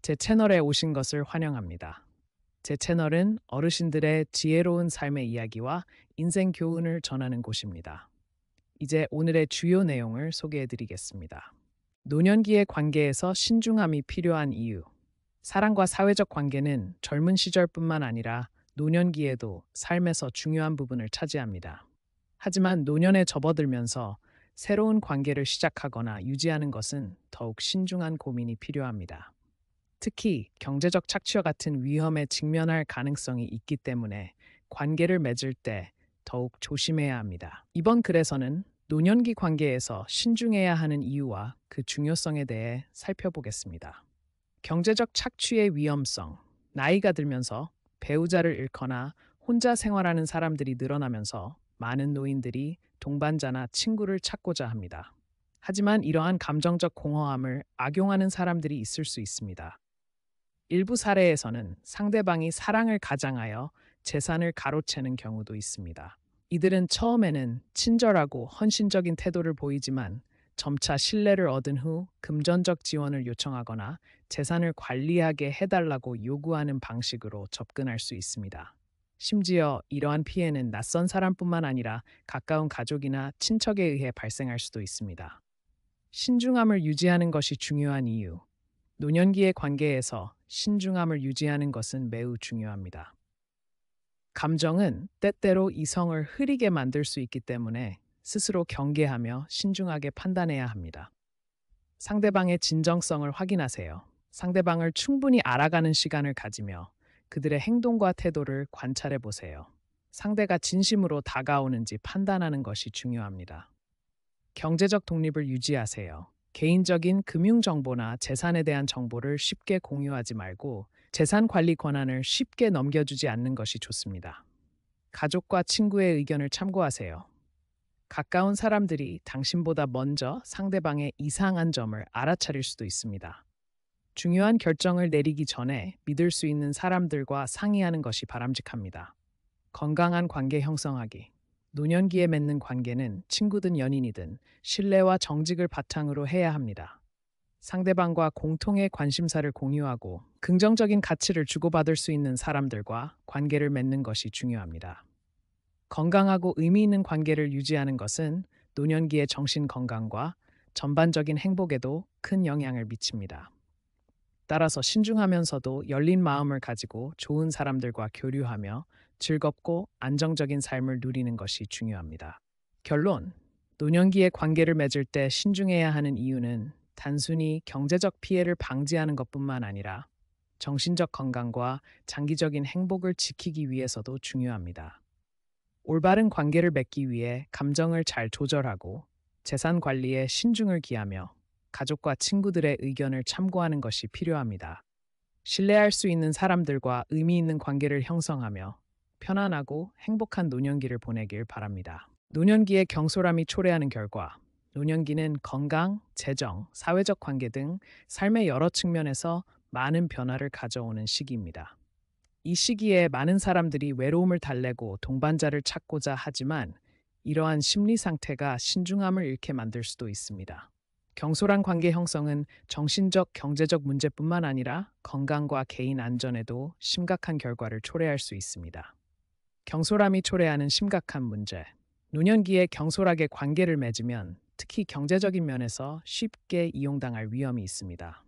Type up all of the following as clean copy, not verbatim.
제 채널에 오신 것을 환영합니다. 제 채널은 어르신들의 지혜로운 삶의 이야기와 인생 교훈을 전하는 곳입니다. 이제 오늘의 주요 내용을 소개해 드리겠습니다. 노년기의 관계에서 신중함이 필요한 이유. 사랑과 사회적 관계는 젊은 시절뿐만 아니라 노년기에도 삶에서 중요한 부분을 차지합니다. 하지만 노년에 접어들면서 새로운 관계를 시작하거나 유지하는 것은 더욱 신중한 고민이 필요합니다. 특히 경제적 착취와 같은 위험에 직면할 가능성이 있기 때문에 관계를 맺을 때 더욱 조심해야 합니다. 이번 글에서는 노년기 관계에서 신중해야 하는 이유와 그 중요성에 대해 살펴보겠습니다. 경제적 착취의 위험성. 나이가 들면서 배우자를 잃거나 혼자 생활하는 사람들이 늘어나면서 많은 노인들이 동반자나 친구를 찾고자 합니다. 하지만 이러한 감정적 공허함을 악용하는 사람들이 있을 수 있습니다. 일부 사례에서는 상대방이 사랑을 가장하여 재산을 가로채는 경우도 있습니다. 이들은 처음에는 친절하고 헌신적인 태도를 보이지만 점차 신뢰를 얻은 후 금전적 지원을 요청하거나 재산을 관리하게 해달라고 요구하는 방식으로 접근할 수 있습니다. 심지어 이러한 피해는 낯선 사람뿐만 아니라 가까운 가족이나 친척에 의해 발생할 수도 있습니다. 신중함을 유지하는 것이 중요한 이유. 노년기의 관계에서 신중함을 유지하는 것은 매우 중요합니다. 감정은 때때로 이성을 흐리게 만들 수 있기 때문에 스스로 경계하며 신중하게 판단해야 합니다. 상대방의 진정성을 확인하세요. 상대방을 충분히 알아가는 시간을 가지며 그들의 행동과 태도를 관찰해 보세요. 상대가 진심으로 다가오는지 판단하는 것이 중요합니다. 경제적 독립을 유지하세요. 개인적인 금융 정보나 재산에 대한 정보를 쉽게 공유하지 말고 재산 관리 권한을 쉽게 넘겨주지 않는 것이 좋습니다. 가족과 친구의 의견을 참고하세요. 가까운 사람들이 당신보다 먼저 상대방의 이상한 점을 알아차릴 수도 있습니다. 중요한 결정을 내리기 전에 믿을 수 있는 사람들과 상의하는 것이 바람직합니다. 건강한 관계 형성하기. 노년기에 맺는 관계는 친구든 연인이든 신뢰와 정직을 바탕으로 해야 합니다. 상대방과 공통의 관심사를 공유하고 긍정적인 가치를 주고받을 수 있는 사람들과 관계를 맺는 것이 중요합니다. 건강하고 의미 있는 관계를 유지하는 것은 노년기의 정신 건강과 전반적인 행복에도 큰 영향을 미칩니다. 따라서 신중하면서도 열린 마음을 가지고 좋은 사람들과 교류하며 즐겁고 안정적인 삶을 누리는 것이 중요합니다. 결론, 노년기의 관계를 맺을 때 신중해야 하는 이유는 단순히 경제적 피해를 방지하는 것뿐만 아니라 정신적 건강과 장기적인 행복을 지키기 위해서도 중요합니다. 올바른 관계를 맺기 위해 감정을 잘 조절하고 재산 관리에 신중을 기하며 가족과 친구들의 의견을 참고하는 것이 필요합니다. 신뢰할 수 있는 사람들과 의미 있는 관계를 형성하며 편안하고 행복한 노년기를 보내길 바랍니다. 노년기에 경솔함이 초래하는 결과, 노년기는 건강, 재정, 사회적 관계 등 삶의 여러 측면에서 많은 변화를 가져오는 시기입니다. 이 시기에 많은 사람들이 외로움을 달래고 동반자를 찾고자 하지만 이러한 심리 상태가 신중함을 잃게 만들 수도 있습니다. 경솔한 관계 형성은 정신적, 경제적 문제뿐만 아니라 건강과 개인 안전에도 심각한 결과를 초래할 수 있습니다. 경솔함이 초래하는 심각한 문제. 노년기에 경솔하게 관계를 맺으면 특히 경제적인 면에서 쉽게 이용당할 위험이 있습니다.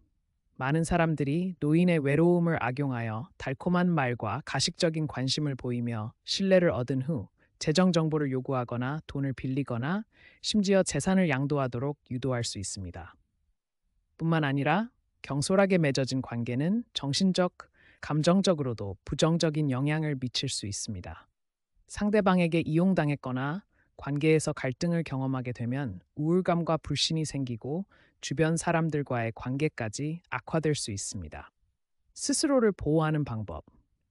많은 사람들이 노인의 외로움을 악용하여 달콤한 말과 가식적인 관심을 보이며 신뢰를 얻은 후 재정 정보를 요구하거나 돈을 빌리거나 심지어 재산을 양도하도록 유도할 수 있습니다. 뿐만 아니라 경솔하게 맺어진 관계는 정신적, 감정적으로도 부정적인 영향을 미칠 수 있습니다. 상대방에게 이용당했거나 관계에서 갈등을 경험하게 되면 우울감과 불신이 생기고 주변 사람들과의 관계까지 악화될 수 있습니다. 스스로를 보호하는 방법.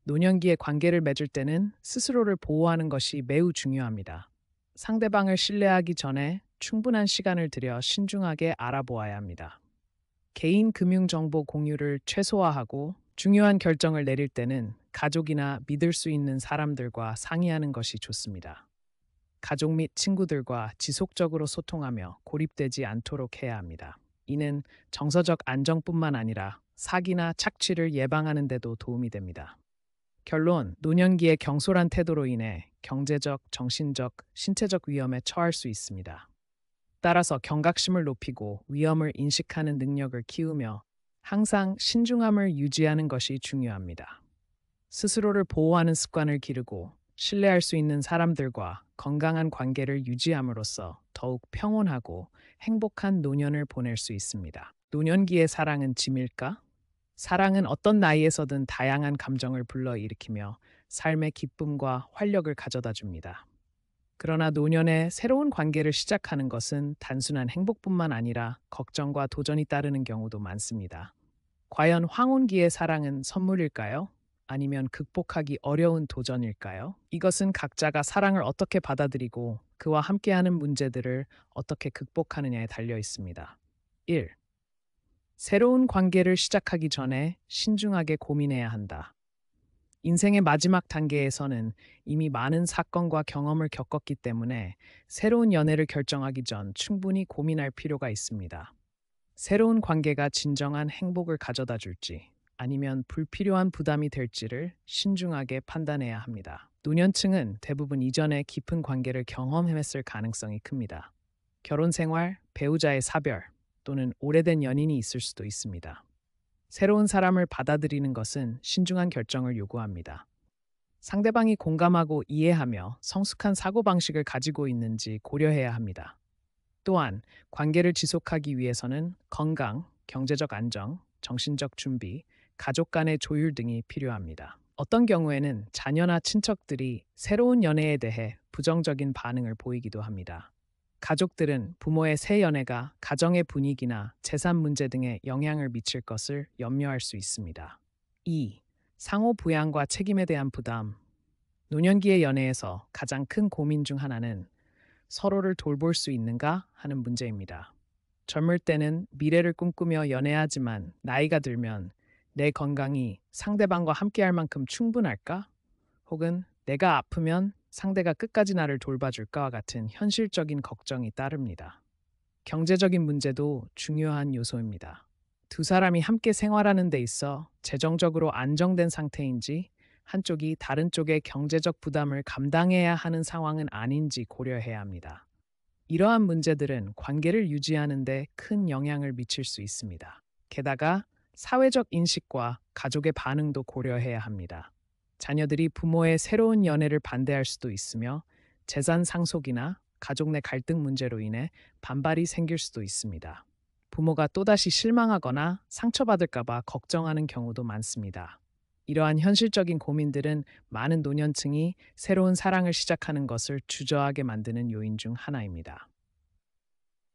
노년기에 관계를 맺을 때는 스스로를 보호하는 것이 매우 중요합니다. 상대방을 신뢰하기 전에 충분한 시간을 들여 신중하게 알아보아야 합니다. 개인 금융 정보 공유를 최소화하고 중요한 결정을 내릴 때는 가족이나 믿을 수 있는 사람들과 상의하는 것이 좋습니다. 가족 및 친구들과 지속적으로 소통하며 고립되지 않도록 해야 합니다. 이는 정서적 안정뿐만 아니라 사기나 착취를 예방하는 데도 도움이 됩니다. 결론, 노년기의 경솔한 태도로 인해 경제적, 정신적, 신체적 위험에 처할 수 있습니다. 따라서 경각심을 높이고 위험을 인식하는 능력을 키우며 항상 신중함을 유지하는 것이 중요합니다. 스스로를 보호하는 습관을 기르고 신뢰할 수 있는 사람들과 건강한 관계를 유지함으로써 더욱 평온하고 행복한 노년을 보낼 수 있습니다. 노년기의 사랑은 짐일까? 사랑은 어떤 나이에서든 다양한 감정을 불러일으키며 삶의 기쁨과 활력을 가져다 줍니다. 그러나 노년에 새로운 관계를 시작하는 것은 단순한 행복뿐만 아니라 걱정과 도전이 따르는 경우도 많습니다. 과연 황혼기의 사랑은 선물일까요? 아니면 극복하기 어려운 도전일까요? 이것은 각자가 사랑을 어떻게 받아들이고 그와 함께하는 문제들을 어떻게 극복하느냐에 달려 있습니다. 1. 새로운 관계를 시작하기 전에 신중하게 고민해야 한다. 인생의 마지막 단계에서는 이미 많은 사건과 경험을 겪었기 때문에 새로운 연애를 결정하기 전 충분히 고민할 필요가 있습니다. 새로운 관계가 진정한 행복을 가져다 줄지 아니면 불필요한 부담이 될지를 신중하게 판단해야 합니다. 노년층은 대부분 이전에 깊은 관계를 경험했을 가능성이 큽니다. 결혼 생활, 배우자의 사별 또는 오래된 연인이 있을 수도 있습니다. 새로운 사람을 받아들이는 것은 신중한 결정을 요구합니다. 상대방이 공감하고 이해하며 성숙한 사고방식을 가지고 있는지 고려해야 합니다. 또한 관계를 지속하기 위해서는 건강, 경제적 안정, 정신적 준비, 가족 간의 조율 등이 필요합니다. 어떤 경우에는 자녀나 친척들이 새로운 연애에 대해 부정적인 반응을 보이기도 합니다. 가족들은 부모의 새 연애가 가정의 분위기나 재산 문제 등에 영향을 미칠 것을 염려할 수 있습니다. 2. 상호 부양과 책임에 대한 부담. 노년기의 연애에서 가장 큰 고민 중 하나는 서로를 돌볼 수 있는가 하는 문제입니다. 젊을 때는 미래를 꿈꾸며 연애하지만 나이가 들면 내 건강이 상대방과 함께할 만큼 충분할까? 혹은 내가 아프면 상대가 끝까지 나를 돌봐줄까와 같은 현실적인 걱정이 따릅니다. 경제적인 문제도 중요한 요소입니다. 두 사람이 함께 생활하는 데 있어 재정적으로 안정된 상태인지 한쪽이 다른 쪽의 경제적 부담을 감당해야 하는 상황은 아닌지 고려해야 합니다. 이러한 문제들은 관계를 유지하는 데 큰 영향을 미칠 수 있습니다. 게다가 사회적 인식과 가족의 반응도 고려해야 합니다. 자녀들이 부모의 새로운 연애를 반대할 수도 있으며 재산 상속이나 가족 내 갈등 문제로 인해 반발이 생길 수도 있습니다. 부모가 또다시 실망하거나 상처받을까 봐 걱정하는 경우도 많습니다. 이러한 현실적인 고민들은 많은 노년층이 새로운 사랑을 시작하는 것을 주저하게 만드는 요인 중 하나입니다.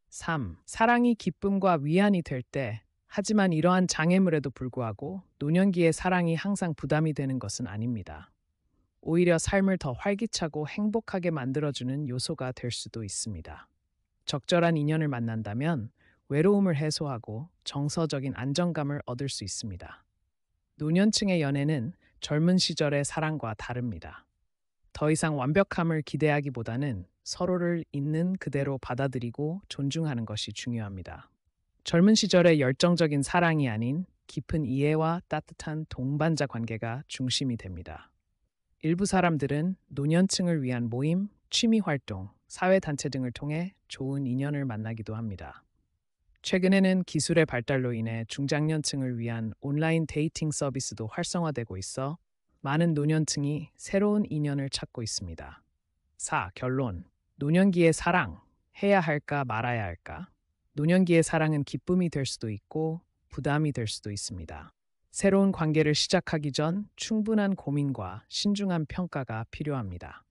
3. 사랑이 기쁨과 위안이 될 때, 하지만 이러한 장애물에도 불구하고 노년기의 사랑이 항상 부담이 되는 것은 아닙니다. 오히려 삶을 더 활기차고 행복하게 만들어주는 요소가 될 수도 있습니다. 적절한 인연을 만난다면 외로움을 해소하고 정서적인 안정감을 얻을 수 있습니다. 노년층의 연애는 젊은 시절의 사랑과 다릅니다. 더 이상 완벽함을 기대하기보다는 서로를 있는 그대로 받아들이고 존중하는 것이 중요합니다. 젊은 시절의 열정적인 사랑이 아닌 깊은 이해와 따뜻한 동반자 관계가 중심이 됩니다. 일부 사람들은 노년층을 위한 모임, 취미 활동, 사회단체 등을 통해 좋은 인연을 만나기도 합니다. 최근에는 기술의 발달로 인해 중장년층을 위한 온라인 데이팅 서비스도 활성화되고 있어 많은 노년층이 새로운 인연을 찾고 있습니다. 4. 결론. 노년기의 사랑. 해야 할까 말아야 할까? 노년기의 사랑은 기쁨이 될 수도 있고 부담이 될 수도 있습니다. 새로운 관계를 시작하기 전 충분한 고민과 신중한 평가가 필요합니다.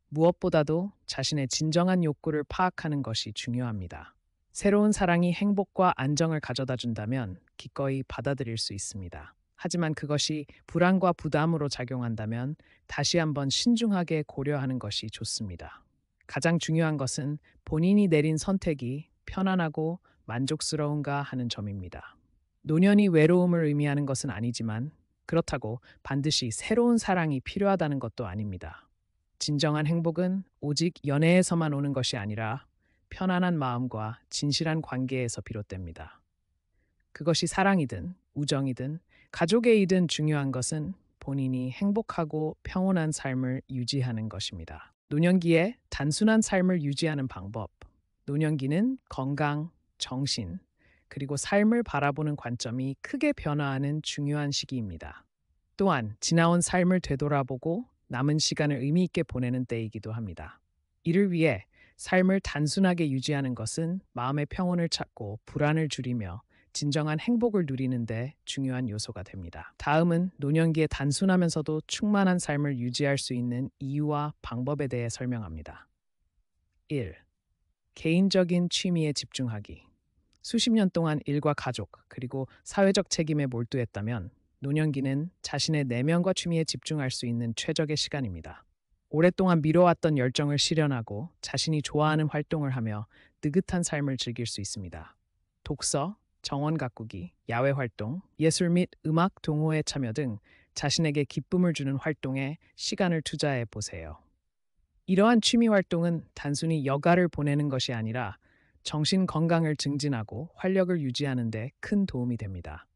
무엇보다도 자신의 진정한 욕구를 파악하는 것이 중요합니다. 새로운 사랑이 행복과 안정을 가져다 준다면 기꺼이 받아들일 수 있습니다. 하지만 그것이 불안과 부담으로 작용한다면 다시 한번 신중하게 고려하는 것이 좋습니다. 가장 중요한 것은 본인이 내린 선택이 편안하고 만족스러운가 하는 점입니다. 노년이 외로움을 의미하는 것은 아니지만 그렇다고 반드시 새로운 사랑이 필요하다는 것도 아닙니다. 진정한 행복은 오직 연애에서만 오는 것이 아니라 편안한 마음과 진실한 관계에서 비롯됩니다. 그것이 사랑이든 우정이든 가족의 이든 중요한 것은 본인이 행복하고 평온한 삶을 유지하는 것입니다. 노년기에 단순한 삶을 유지하는 방법. 노년기는 건강, 정신, 그리고 삶을 바라보는 관점이 크게 변화하는 중요한 시기입니다. 또한 지나온 삶을 되돌아보고 남은 시간을 의미 있게 보내는 때이기도 합니다. 이를 위해 삶을 단순하게 유지하는 것은 마음의 평온을 찾고 불안을 줄이며 진정한 행복을 누리는 데 중요한 요소가 됩니다. 다음은 노년기에 단순하면서도 충만한 삶을 유지할 수 있는 이유와 방법에 대해 설명합니다. 1. 개인적인 취미에 집중하기. 수십 년 동안 일과 가족, 그리고 사회적 책임에 몰두했다면 노년기는 자신의 내면과 취미에 집중할 수 있는 최적의 시간입니다. 오랫동안 미뤄왔던 열정을 실현하고 자신이 좋아하는 활동을 하며 느긋한 삶을 즐길 수 있습니다. 독서, 정원 가꾸기, 야외 활동, 예술 및 음악 동호회 참여 등 자신에게 기쁨을 주는 활동에 시간을 투자해 보세요. 이러한 취미 활동은 단순히 여가를 보내는 것이 아니라 정신 건강을 증진하고 활력을 유지하는 데 큰 도움이 됩니다.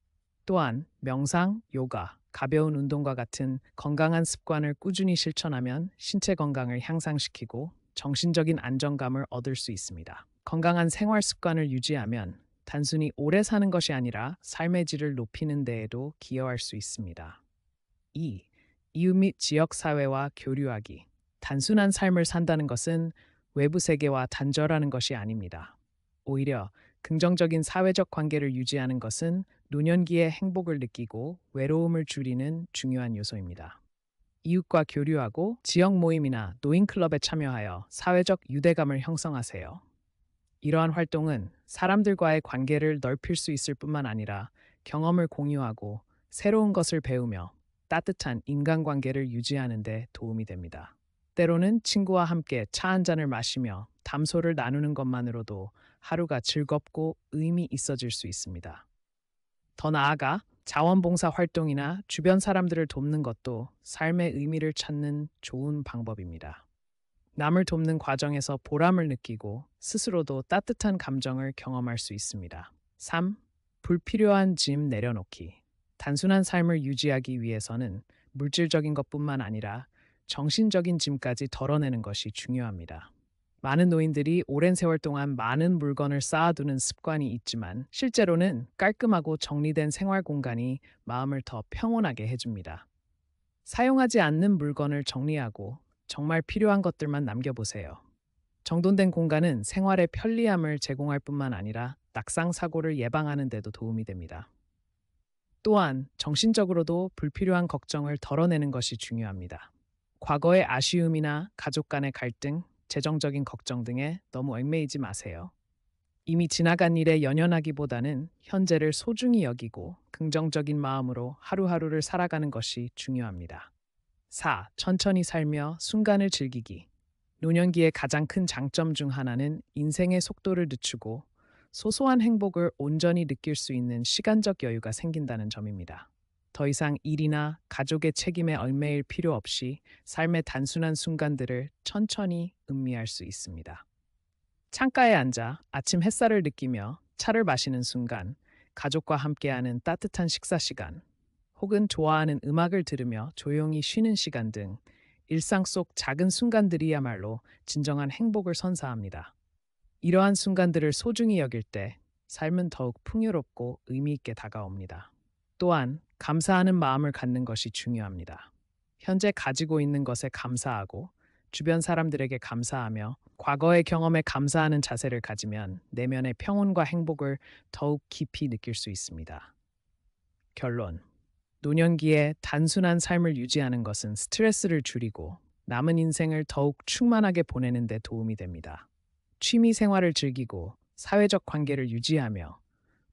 또한 명상, 요가, 가벼운 운동과 같은 건강한 습관을 꾸준히 실천하면 신체 건강을 향상시키고 정신적인 안정감을 얻을 수 있습니다. 건강한 생활 습관을 유지하면 단순히 오래 사는 것이 아니라 삶의 질을 높이는 데에도 기여할 수 있습니다. 2. 이웃 및 지역 사회와 교류하기. 단순한 삶을 산다는 것은 외부 세계와 단절하는 것이 아닙니다. 오히려 긍정적인 사회적 관계를 유지하는 것은 노년기의 행복을 느끼고 외로움을 줄이는 중요한 요소입니다. 이웃과 교류하고 지역 모임이나 노인클럽에 참여하여 사회적 유대감을 형성하세요. 이러한 활동은 사람들과의 관계를 넓힐 수 있을 뿐만 아니라 경험을 공유하고 새로운 것을 배우며 따뜻한 인간관계를 유지하는 데 도움이 됩니다. 때로는 친구와 함께 차 한 잔을 마시며 담소를 나누는 것만으로도 하루가 즐겁고 의미 있어질 수 있습니다. 더 나아가 자원봉사 활동이나 주변 사람들을 돕는 것도 삶의 의미를 찾는 좋은 방법입니다. 남을 돕는 과정에서 보람을 느끼고 스스로도 따뜻한 감정을 경험할 수 있습니다. 3. 불필요한 짐 내려놓기. 단순한 삶을 유지하기 위해서는 물질적인 것뿐만 아니라 정신적인 짐까지 덜어내는 것이 중요합니다. 많은 노인들이 오랜 세월 동안 많은 물건을 쌓아두는 습관이 있지만 실제로는 깔끔하고 정리된 생활 공간이 마음을 더 평온하게 해줍니다. 사용하지 않는 물건을 정리하고 정말 필요한 것들만 남겨보세요. 정돈된 공간은 생활의 편리함을 제공할 뿐만 아니라 낙상 사고를 예방하는 데도 도움이 됩니다. 또한 정신적으로도 불필요한 걱정을 덜어내는 것이 중요합니다. 과거의 아쉬움이나 가족 간의 갈등, 재정적인 걱정 등에 너무 얽매이지 마세요. 이미 지나간 일에 연연하기보다는 현재를 소중히 여기고 긍정적인 마음으로 하루하루를 살아가는 것이 중요합니다. 4. 천천히 살며 순간을 즐기기. 노년기의 가장 큰 장점 중 하나는 인생의 속도를 늦추고 소소한 행복을 온전히 느낄 수 있는 시간적 여유가 생긴다는 점입니다. 더 이상 일이나 가족의 책임에 얽매일 필요 없이 삶의 단순한 순간들을 천천히 음미할 수 있습니다. 창가에 앉아 아침 햇살을 느끼며 차를 마시는 순간, 가족과 함께하는 따뜻한 식사 시간, 혹은 좋아하는 음악을 들으며 조용히 쉬는 시간 등 일상 속 작은 순간들이야말로 진정한 행복을 선사합니다. 이러한 순간들을 소중히 여길 때 삶은 더욱 풍요롭고 의미 있게 다가옵니다. 또한 감사하는 마음을 갖는 것이 중요합니다. 현재 가지고 있는 것에 감사하고 주변 사람들에게 감사하며 과거의 경험에 감사하는 자세를 가지면 내면의 평온과 행복을 더욱 깊이 느낄 수 있습니다. 결론. 노년기에 단순한 삶을 유지하는 것은 스트레스를 줄이고 남은 인생을 더욱 충만하게 보내는 데 도움이 됩니다. 취미 생활을 즐기고 사회적 관계를 유지하며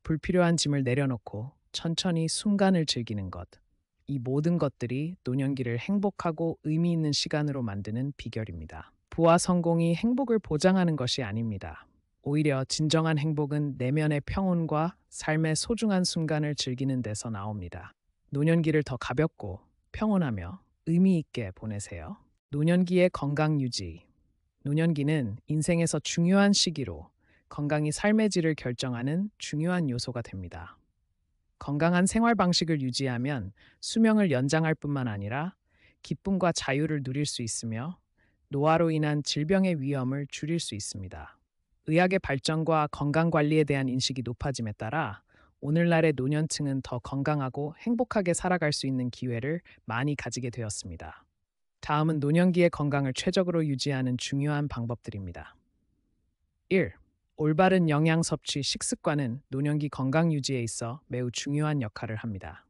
불필요한 짐을 내려놓고 천천히 순간을 즐기는 것. 이 모든 것들이 노년기를 행복하고 의미 있는 시간으로 만드는 비결입니다. 부와 성공이 행복을 보장하는 것이 아닙니다. 오히려 진정한 행복은 내면의 평온과 삶의 소중한 순간을 즐기는 데서 나옵니다. 노년기를 더 가볍고 평온하며 의미 있게 보내세요. 노년기의 건강 유지. 노년기는 인생에서 중요한 시기로 건강이 삶의 질을 결정하는 중요한 요소가 됩니다. 건강한 생활 방식을 유지하면 수명을 연장할 뿐만 아니라 기쁨과 자유를 누릴 수 있으며 노화로 인한 질병의 위험을 줄일 수 있습니다. 의학의 발전과 건강 관리에 대한 인식이 높아짐에 따라 오늘날의 노년층은 더 건강하고 행복하게 살아갈 수 있는 기회를 많이 가지게 되었습니다. 다음은 노년기의 건강을 최적으로 유지하는 중요한 방법들입니다. 1. 올바른 영양 섭취 식습관은 노년기 건강 유지에 있어 매우 중요한 역할을 합니다.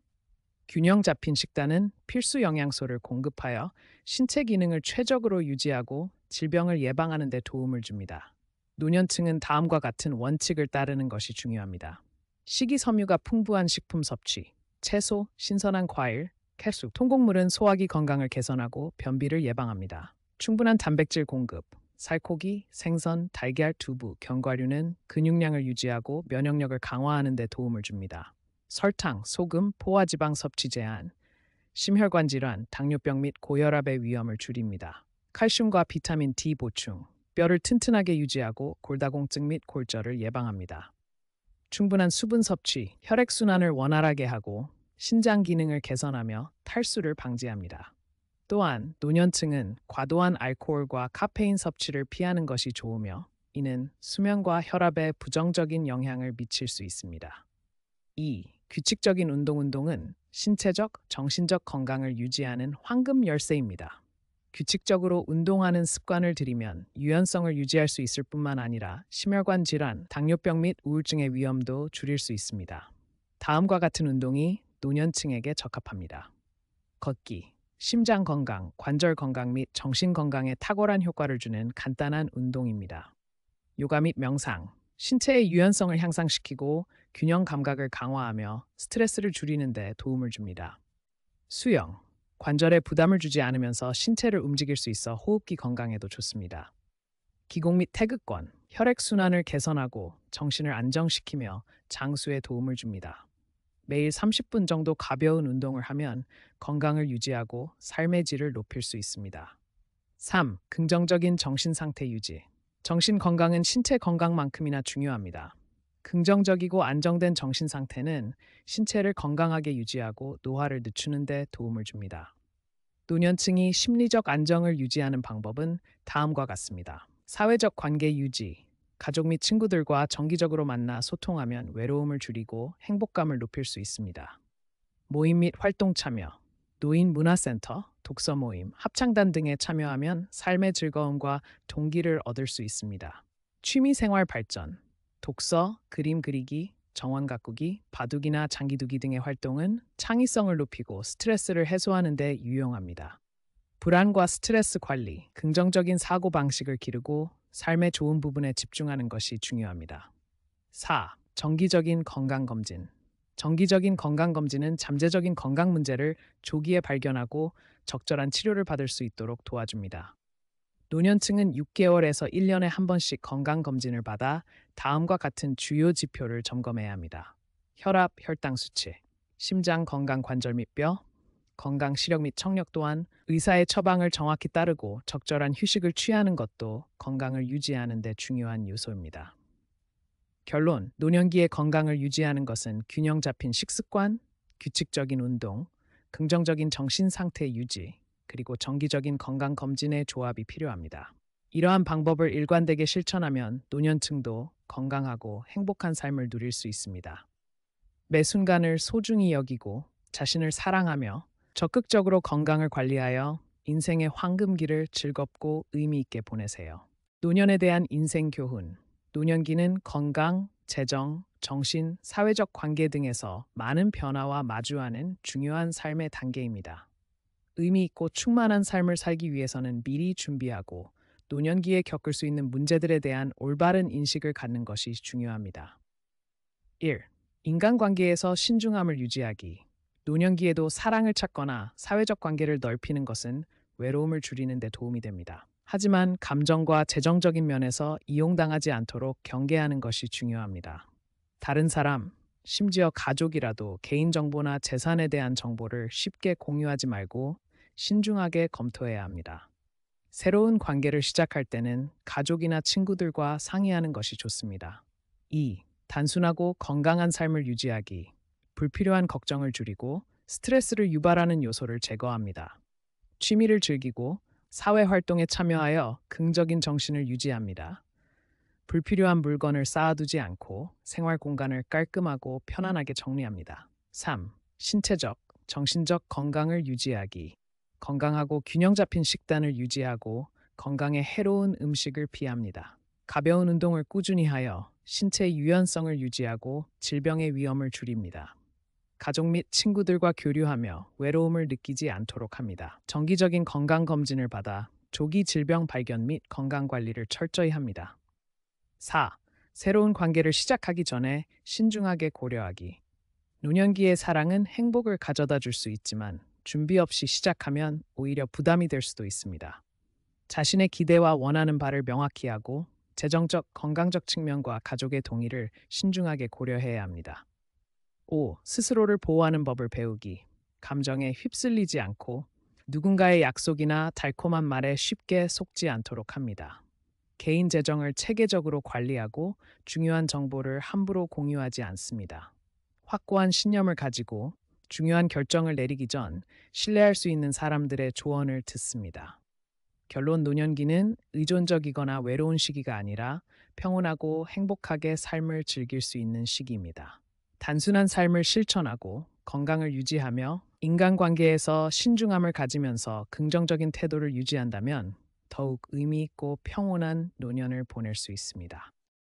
균형 잡힌 식단은 필수 영양소를 공급하여 신체 기능을 최적으로 유지하고 질병을 예방하는 데 도움을 줍니다. 노년층은 다음과 같은 원칙을 따르는 것이 중요합니다. 식이섬유가 풍부한 식품 섭취, 채소, 신선한 과일, 칼슘, 통곡물은 소화기 건강을 개선하고 변비를 예방합니다. 충분한 단백질 공급, 살코기, 생선, 달걀, 두부, 견과류는 근육량을 유지하고 면역력을 강화하는 데 도움을 줍니다. 설탕, 소금, 포화지방 섭취 제한, 심혈관 질환, 당뇨병 및 고혈압의 위험을 줄입니다. 칼슘과 비타민 D 보충, 뼈를 튼튼하게 유지하고 골다공증 및 골절을 예방합니다. 충분한 수분 섭취, 혈액순환을 원활하게 하고 신장 기능을 개선하며 탈수를 방지합니다. 또한 노년층은 과도한 알코올과 카페인 섭취를 피하는 것이 좋으며 이는 수면과 혈압에 부정적인 영향을 미칠 수 있습니다. 2. 규칙적인 운동은 신체적, 정신적 건강을 유지하는 황금 열쇠입니다. 규칙적으로 운동하는 습관을 들이면 유연성을 유지할 수 있을 뿐만 아니라 심혈관 질환, 당뇨병 및 우울증의 위험도 줄일 수 있습니다. 다음과 같은 운동이 노년층에게 적합합니다. 걷기, 심장 건강, 관절 건강 및 정신 건강에 탁월한 효과를 주는 간단한 운동입니다. 요가 및 명상, 신체의 유연성을 향상시키고 균형 감각을 강화하며 스트레스를 줄이는 데 도움을 줍니다. 수영, 관절에 부담을 주지 않으면서 신체를 움직일 수 있어 호흡기 건강에도 좋습니다. 기공 및 태극권, 혈액순환을 개선하고 정신을 안정시키며 장수에 도움을 줍니다. 매일 30분 정도 가벼운 운동을 하면 건강을 유지하고 삶의 질을 높일 수 있습니다. 3. 긍정적인 정신 상태 유지. 정신 건강은 신체 건강만큼이나 중요합니다. 긍정적이고 안정된 정신 상태는 신체를 건강하게 유지하고 노화를 늦추는 데 도움을 줍니다. 노년층이 심리적 안정을 유지하는 방법은 다음과 같습니다. 사회적 관계 유지. 가족 및 친구들과 정기적으로 만나 소통하면 외로움을 줄이고 행복감을 높일 수 있습니다. 모임 및 활동 참여. 노인 문화센터, 독서 모임, 합창단 등에 참여하면 삶의 즐거움과 동기를 얻을 수 있습니다. 취미 생활 발전. 독서, 그림 그리기, 정원 가꾸기, 바둑이나 장기두기 등의 활동은 창의성을 높이고 스트레스를 해소하는 데 유용합니다. 불안과 스트레스 관리, 긍정적인 사고 방식을 기르고 삶의 좋은 부분에 집중하는 것이 중요합니다. 4. 정기적인 건강검진. 정기적인 건강검진은 잠재적인 건강 문제를 조기에 발견하고 적절한 치료를 받을 수 있도록 도와줍니다. 노년층은 6개월에서 1년에 한 번씩 건강검진을 받아 다음과 같은 주요 지표를 점검해야 합니다. 혈압, 혈당 수치, 심장 건강 관절 및 뼈, 건강 시력 및 청력 또한 의사의 처방을 정확히 따르고 적절한 휴식을 취하는 것도 건강을 유지하는 데 중요한 요소입니다. 결론, 노년기의 건강을 유지하는 것은 균형 잡힌 식습관, 규칙적인 운동, 긍정적인 정신 상태 유지, 그리고 정기적인 건강 검진의 조합이 필요합니다. 이러한 방법을 일관되게 실천하면 노년층도 건강하고 행복한 삶을 누릴 수 있습니다. 매 순간을 소중히 여기고 자신을 사랑하며 적극적으로 건강을 관리하여 인생의 황금기를 즐겁고 의미 있게 보내세요. 노년에 대한 인생 교훈. 노년기는 건강, 재정, 정신, 사회적 관계 등에서 많은 변화와 마주하는 중요한 삶의 단계입니다. 의미 있고 충만한 삶을 살기 위해서는 미리 준비하고 노년기에 겪을 수 있는 문제들에 대한 올바른 인식을 갖는 것이 중요합니다. 1. 인간관계에서 신중함을 유지하기. 노년기에도 사랑을 찾거나 사회적 관계를 넓히는 것은 외로움을 줄이는 데 도움이 됩니다. 하지만 감정과 재정적인 면에서 이용당하지 않도록 경계하는 것이 중요합니다. 다른 사람, 심지어 가족이라도 개인정보나 재산에 대한 정보를 쉽게 공유하지 말고 신중하게 검토해야 합니다. 새로운 관계를 시작할 때는 가족이나 친구들과 상의하는 것이 좋습니다. 2. 단순하고 건강한 삶을 유지하기. 불필요한 걱정을 줄이고 스트레스를 유발하는 요소를 제거합니다. 취미를 즐기고 사회 활동에 참여하여 긍정적인 정신을 유지합니다. 불필요한 물건을 쌓아두지 않고 생활 공간을 깔끔하고 편안하게 정리합니다. 3. 신체적, 정신적 건강을 유지하기. 건강하고 균형 잡힌 식단을 유지하고 건강에 해로운 음식을 피합니다. 가벼운 운동을 꾸준히 하여 신체 유연성을 유지하고 질병의 위험을 줄입니다. 가족 및 친구들과 교류하며 외로움을 느끼지 않도록 합니다. 정기적인 건강 검진을 받아 조기 질병 발견 및 건강 관리를 철저히 합니다. 4. 새로운 관계를 시작하기 전에 신중하게 고려하기. 노년기의 사랑은 행복을 가져다 줄 수 있지만 준비 없이 시작하면 오히려 부담이 될 수도 있습니다. 자신의 기대와 원하는 바를 명확히 하고 재정적, 건강적 측면과 가족의 동의를 신중하게 고려해야 합니다. 5. 스스로를 보호하는 법을 배우기. 감정에 휩쓸리지 않고 누군가의 약속이나 달콤한 말에 쉽게 속지 않도록 합니다. 개인 재정을 체계적으로 관리하고 중요한 정보를 함부로 공유하지 않습니다. 확고한 신념을 가지고 중요한 결정을 내리기 전 신뢰할 수 있는 사람들의 조언을 듣습니다. 결론 노년기는 의존적이거나 외로운 시기가 아니라 평온하고 행복하게 삶을 즐길 수 있는 시기입니다. 단순한 삶을 실천하고 건강을 유지하며 인간관계에서 신중함을 가지면서 긍정적인 태도를 유지한다면 더욱 의미 있고 평온한 노년을 보낼 수 있습니다.